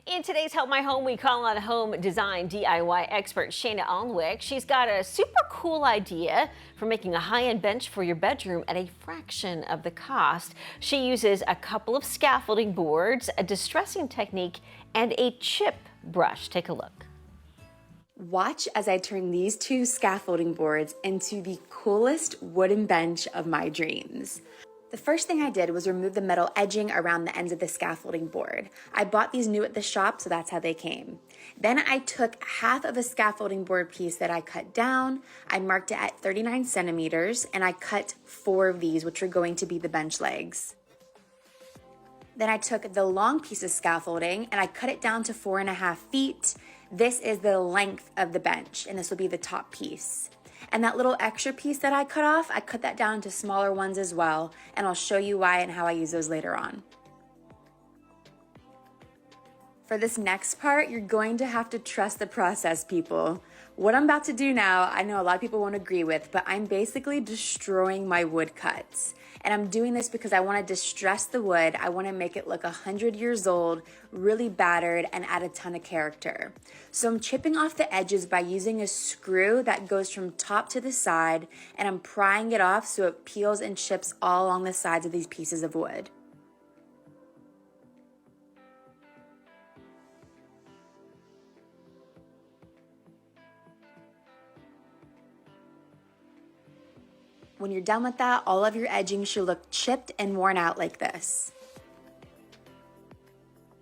In today's Help My Home, we call on home design DIY expert Shayna Alnwick. She's got a super cool idea for making a high-end bench for your bedroom at a fraction of the cost. She uses a couple of scaffolding boards, a distressing technique, and a chip brush. Take a look. Watch as I turn these two scaffolding boards into the coolest wooden bench of my dreams. The first thing I did was remove the metal edging around the ends of the scaffolding board. I bought these new at the shop, so that's how they came. Then I took half of a scaffolding board piece that I cut down, I marked it at 39 centimeters, and I cut 4 of these, which are going to be the bench legs. Then I took the long piece of scaffolding and I cut it down to 4.5 feet. This is the length of the bench, and this will be the top piece. And that little extra piece that I cut off, I cut that down into smaller ones as well, and I'll show you why and how I use those later on. For this next part, you're going to have to trust the process, people. What I'm about to do now, I know a lot of people won't agree with, but I'm basically destroying my wood cuts. And I'm doing this because I want to distress the wood. I want to make it look 100 years old, really battered, and add a ton of character. So I'm chipping off the edges by using a screw that goes from top to the side, and I'm prying it off so it peels and chips all along the sides of these pieces of wood. When you're done with that, all of your edging should look chipped and worn out like this.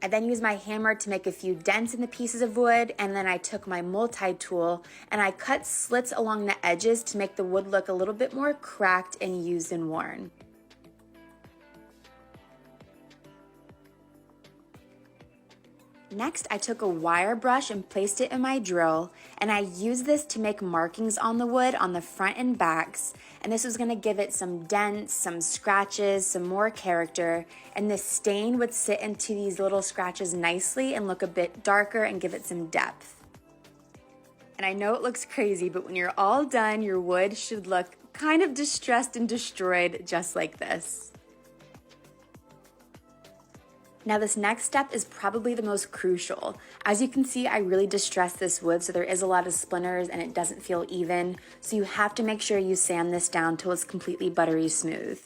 I then used my hammer to make a few dents in the pieces of wood, and then I took my multi-tool and I cut slits along the edges to make the wood look a little bit more cracked and used and worn. Next, I took a wire brush and placed it in my drill, and I used this to make markings on the wood on the front and backs, and this was gonna give it some dents, some scratches, some more character, and the stain would sit into these little scratches nicely and look a bit darker and give it some depth. And I know it looks crazy, but when you're all done, your wood should look kind of distressed and destroyed just like this. Now this next step is probably the most crucial. As you can see, I really distressed this wood, so there is a lot of splinters and it doesn't feel even. So you have to make sure you sand this down till it's completely buttery smooth.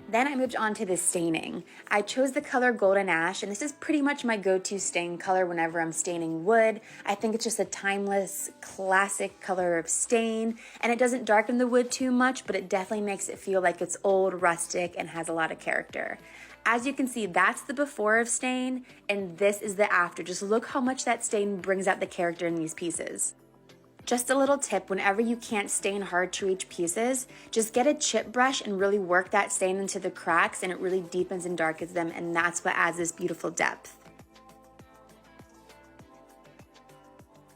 Then I moved on to the staining. I chose the color Golden Ash, and this is pretty much my go-to stain color whenever I'm staining wood. I think it's just a timeless, classic color of stain, and it doesn't darken the wood too much, but it definitely makes it feel like it's old, rustic, and has a lot of character. As you can see, that's the before of stain, and this is the after. Just look how much that stain brings out the character in these pieces. Just a little tip, whenever you can't stain hard to reach pieces, just get a chip brush and really work that stain into the cracks, and it really deepens and darkens them, and that's what adds this beautiful depth.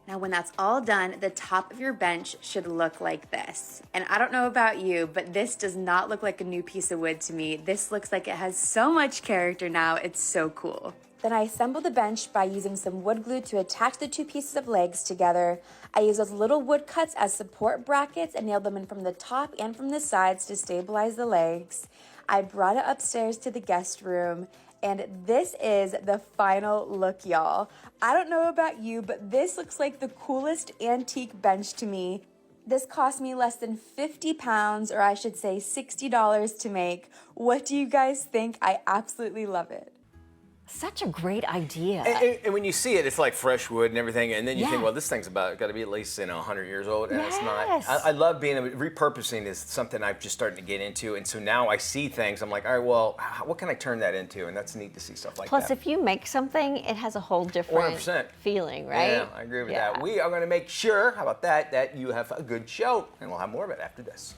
Now when that's all done, the top of your bench should look like this. And I don't know about you, but this does not look like a new piece of wood to me. This looks like it has so much character now, it's so cool. Then I assembled the bench by using some wood glue to attach the two pieces of legs together. I used those little wood cuts as support brackets and nailed them in from the top and from the sides to stabilize the legs. I brought it upstairs to the guest room, and this is the final look, y'all. I don't know about you, but this looks like the coolest antique bench to me. This cost me less than 50 pounds, or I should say $60 to make. What do you guys think? I absolutely love it. Such a great idea. And when you see it, it's like fresh wood and everything, and then you think, Yeah. well, this thing's got to be at least 100 years old, and it's not. Yes. I love being able repurposing is something I've just started to get into, and so now I see things. I'm like, all right, well, what can I turn that into? And that's neat to see stuff like Plus, that. if you make something, it has a whole different 100%. feeling, right? Yeah, I agree with that. We are going to make sure, how about that, that you have a good show, and we'll have more of it after this.